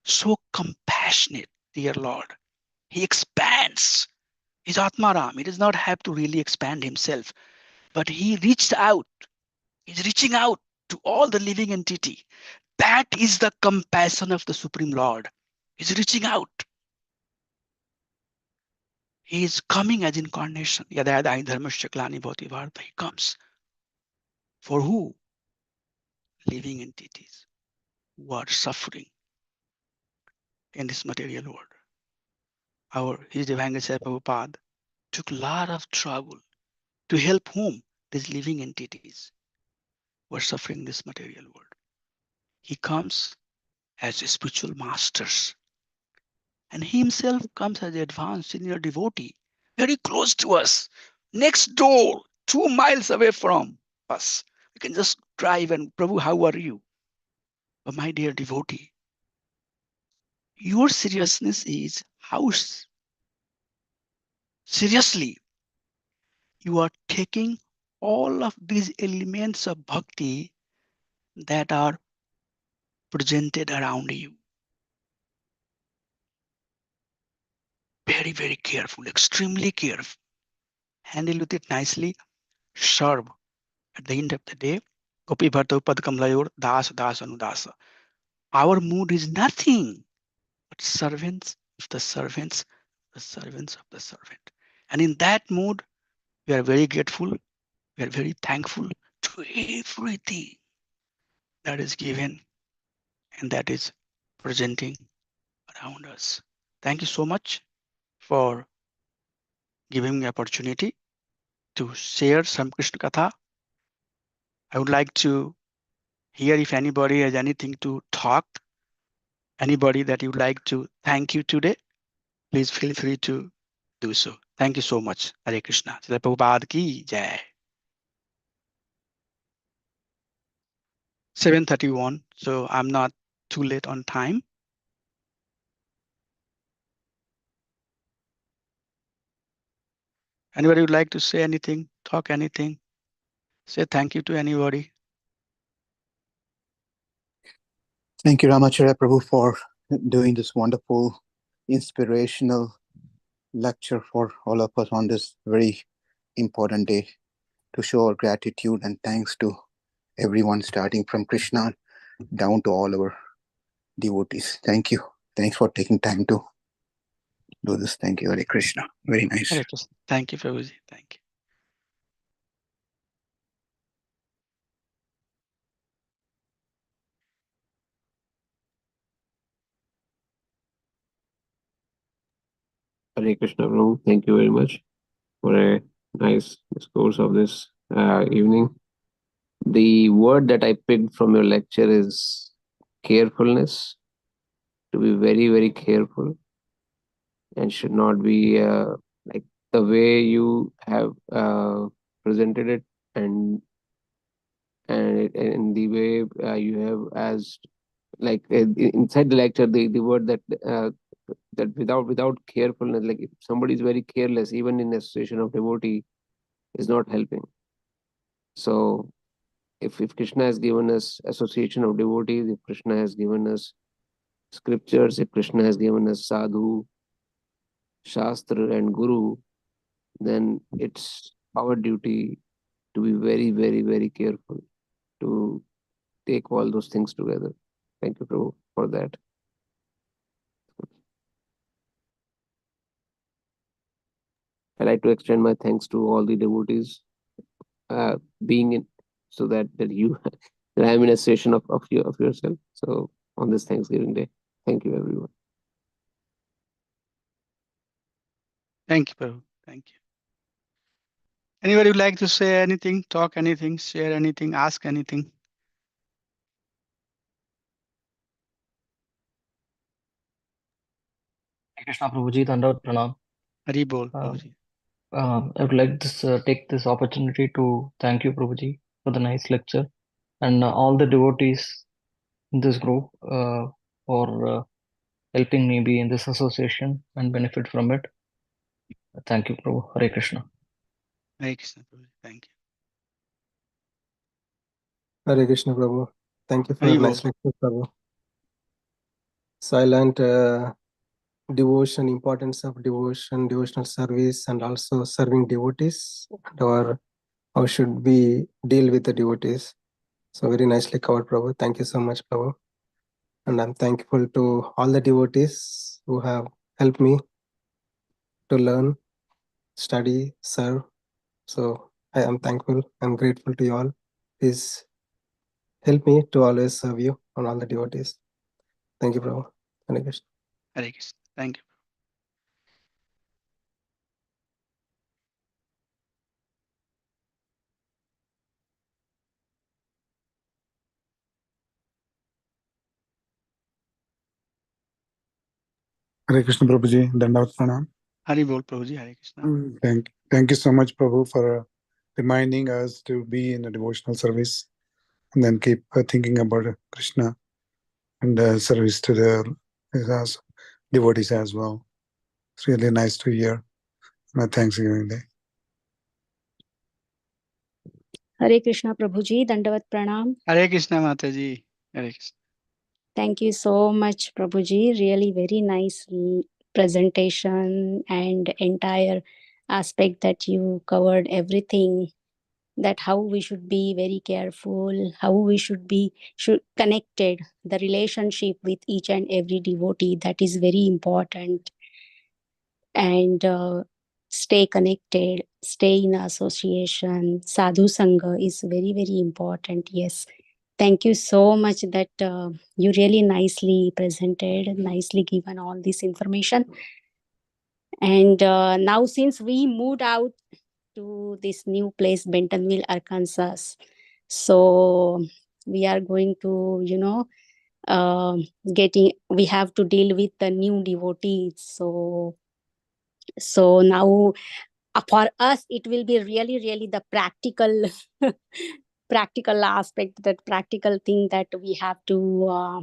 Speaker 2: So compassionate, dear Lord. He expands his Atmaram. He does not have to really expand himself, but he reached out. He's reaching out to all the living entity. That is the compassion of the Supreme Lord. He's reaching out. He is coming as incarnation. Yadayadai dharmasya klani bhavati varta. He comes. For who? living entities who are suffering in this material world. His Divine Grace Prabhupada took a lot of trouble to help whom? These living entities who are suffering in this material world. He comes as a spiritual masters, and he himself comes as an advanced senior devotee, very close to us, next door, 2 miles away from us. We can just drive and, Prabhu, how are you? But my dear devotee, your seriousness is how seriously you are taking all of these elements of bhakti that are presented around you. Very, very careful, extremely careful. Handle with it nicely. Serve. At the end of the day, Gopi Bharta Upad Kamlayor Das Das Anudasa. Our mood is nothing but servants of the servants, the servants of the servant. And in that mood, we are very grateful, we are very thankful to everything that is given and that is presenting around us. Thank you so much for giving me opportunity to share some Krishna Katha. I would like to hear if anybody has anything to talk, anybody that you would like to thank you today, please feel free to do so. Thank you so much. Hare Krishna. Srila Prabhupada ki jai. 7:31, so I'm not too late on time. Anybody would like to say anything, talk anything, say thank you to anybody?
Speaker 7: Thank you, Ramacharya Prabhu, for doing this wonderful, inspirational lecture for all of us on this very important day, to show our gratitude and thanks to everyone, starting from Krishna down to all our devotees. Thank you. Thanks for taking time to do this. Thank you, Hare Krishna. Very nice.
Speaker 2: Hare Krishna. Thank you, Prabhuji. Thank you.
Speaker 5: Hare Krishna, Prabhu. Thank you very much for a nice discourse of this evening. The word that I picked from your lecture is carefulness. To be very, very careful, and should not be like the way you have presented it, and in the way you have as like inside the lecture, the word that that without carefulness, like if somebody is very careless, even in association of devotee, is not helping. So if Krishna has given us association of devotees, if Krishna has given us scriptures, if Krishna has given us sadhu, shastra and guru, then it's our duty to be very, very, very careful to take all those things together. Thank you, Prabhu, for that. I'd like to extend my thanks to all the devotees being in, so that you that I'm in a session of yourself. So on this Thanksgiving Day, thank you, everyone.
Speaker 2: Thank you, Prabhu. Thank you. Anybody would like to say anything, talk anything, share anything, ask anything?
Speaker 1: Krishna Prabhuji, Dandavat Pranam.
Speaker 2: Hari bol, Prabhuji.
Speaker 1: I would like to take this opportunity to thank you, Prabhuji, for the nice lecture, and all the devotees in this group for helping me be in this association and benefit from it. Thank you, Prabhu. Hare Krishna.
Speaker 2: Hare Krishna, Prabhuji. Thank you.
Speaker 8: Hare Krishna, Prabhu. Thank you for
Speaker 2: Hari
Speaker 8: the nice
Speaker 2: bol.
Speaker 8: lecture, Prabhu. So I learned devotion, importance of devotion, devotional service, and also serving devotees, or how should we deal with the devotees. So very nicely covered, Prabhu. Thank you so much, Prabhu. And I'm thankful to all the devotees who have helped me to learn, study, serve. So I am thankful. I'm grateful to you all. Please help me to always serve you and all the devotees. Thank you, Prabhu. Hare Krishna.
Speaker 2: Hare Krishna. Thank you.
Speaker 6: Hare Krishna Prabhuji, Dandavat Pranam.
Speaker 2: Hari Bol Prabhuji, Hare Krishna.
Speaker 6: Thank you so much, Prabhu, for reminding us to be in a devotional service and then keep thinking about Krishna and service to the devotees as well. It's really nice to hear. My Thanksgiving Day.
Speaker 9: Hare Krishna Prabhuji, Dandavat Pranam.
Speaker 2: Hare Krishna Mataji. Hare Krishna.
Speaker 9: Thank you so much, Prabhuji. Really very nice presentation and entire aspect that you covered everything, that how we should be very careful, how we should be connected, the relationship with each and every devotee, that is very important. And stay connected, stay in association. Sadhu Sangha is very, very important. Yes. Thank you so much that you really nicely presented, nicely given all this information. And now since we moved out to this new place, Bentonville, Arkansas, so we are going to, we have to deal with the new devotees. So now for us, it will be really, really the practical practical aspect, that practical thing that we have to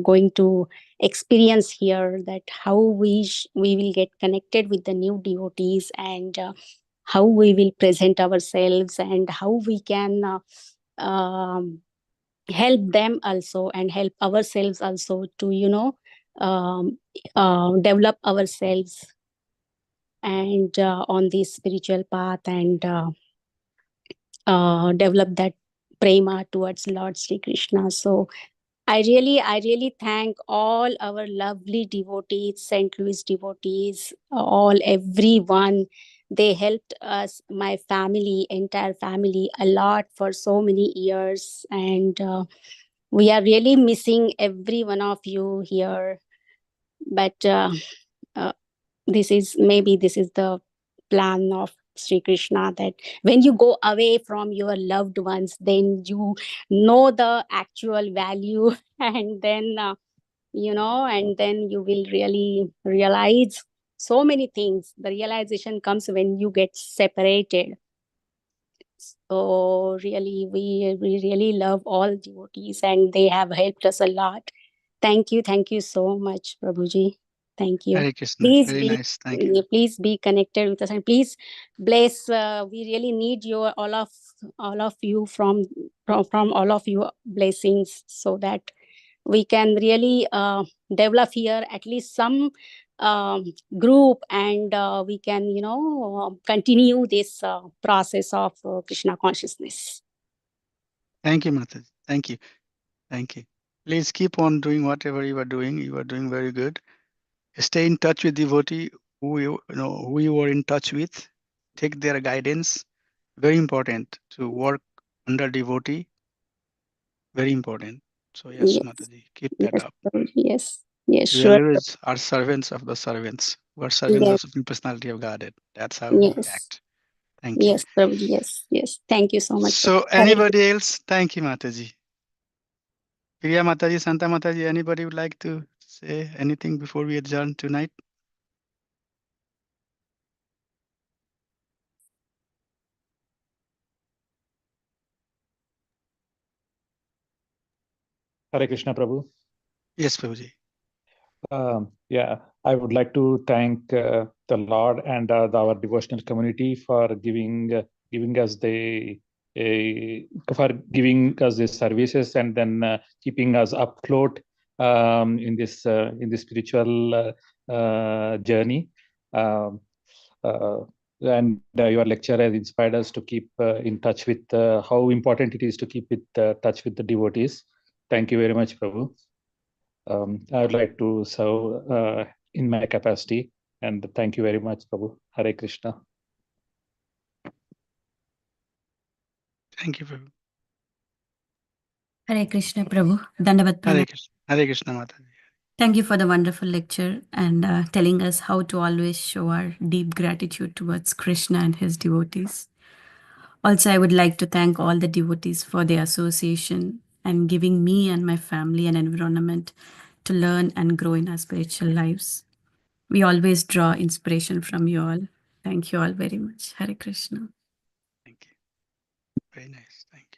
Speaker 9: going to experience here, that how we will get connected with the new devotees, and how we will present ourselves, and how we can help them also, and help ourselves also to develop ourselves and on this spiritual path, and develop that prema towards Lord Sri Krishna. So I really thank all our lovely devotees, St. Louis devotees, everyone. They helped us, my family, entire family, a lot for so many years. And we are really missing every one of you here. But this is the plan of Sri Krishna, that when you go away from your loved ones, then you know the actual value, and then and then you will really realize so many things. The realization comes when you get separated. So really, we really love all devotees, and they have helped us a lot. Thank you so much, Prabhuji. Thank you.
Speaker 2: Hare Krishna.
Speaker 9: Please
Speaker 2: Very
Speaker 9: be,
Speaker 2: nice. Thank you.
Speaker 9: please be connected with us, and please bless. We really need your all of you from all of you blessings, so that we can really develop here at least some group, and we can continue this process of Krishna consciousness.
Speaker 2: Thank you, Mataji. Thank you. Thank you. Please keep on doing whatever you are doing. You are doing very good. Stay in touch with devotee who you are in touch with. Take their guidance. Very important to work under devotee. Very important. So yes, Mataji, keep that up.
Speaker 9: Yes,
Speaker 2: We
Speaker 9: sure.
Speaker 2: always are servants of the servants. We are servants of Supreme Personality of Godhead. That's how we act. Thank you.
Speaker 9: Yes, Prabhuji. Yes. Thank you so much.
Speaker 2: So anybody else? Thank you, Mataji. Priya Mataji, Santa Mataji, anybody would like to say anything before we adjourn tonight?
Speaker 10: Hare Krishna, Prabhu.
Speaker 2: Yes, Prabhuji.
Speaker 10: Yeah, I would like to thank the Lord and our devotional community for giving us for giving us the services, and then keeping us afloat in this spiritual journey. And your lecture has inspired us to keep in touch with how important it is to keep with touch with the devotees. Thank you very much, Prabhu. I would like to serve in my capacity, and thank you very much, Prabhu. Hare Krishna.
Speaker 2: Thank you, Prabhu.
Speaker 4: Hare Krishna, Prabhu. Dandavat
Speaker 2: Hare
Speaker 4: Pranam.
Speaker 2: Krishna. Hare Krishna, Mataji.
Speaker 4: Thank you for the wonderful lecture and telling us how to always show our deep gratitude towards Krishna and his devotees. Also, I would like to thank all the devotees for their association and giving me and my family an environment to learn and grow in our spiritual lives. We always draw inspiration from you all. Thank you all very much. Hare Krishna.
Speaker 2: Thank you. Very nice. Thank you.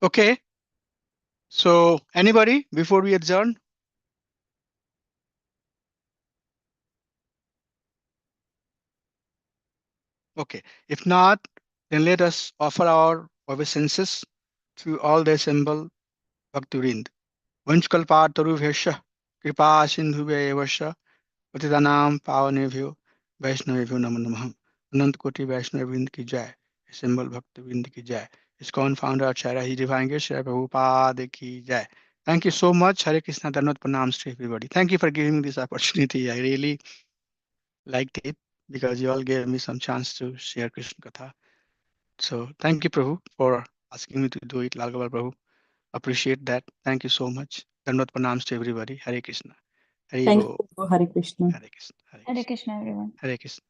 Speaker 2: Okay. So anybody before we adjourn? Okay. If not, then let us offer our obeisances to all the assembled Bhaktivinoda. Vanchkalpatarubhyasya kripa sindhubhyayavasya patitanam pavanebhyo Vaishnavebhyo namo namaha. Anant Koti Vaishnavind ki jai. Assembled Bhaktivinoda ki jai. ISKCON founder Acharya Hri Divine Srila Prabhupada ki jai. Thank you so much. Hare Krishna, Dhanvat Pranams to everybody. Thank you for giving me this opportunity. I really liked it because you all gave me some chance to share Krishna Katha. So thank you, Prabhu, for asking me to do it. Lal Gopal Prabhu. Appreciate that. Thank you so much. Dhanvat Pranams to everybody. Hare Krishna. Hare
Speaker 11: Thank
Speaker 2: Bo.
Speaker 11: you, Hare Krishna.
Speaker 2: Hare Krishna. Hare
Speaker 12: Hare
Speaker 2: Krishna.
Speaker 12: Krishna, everyone.
Speaker 2: Hare Krishna.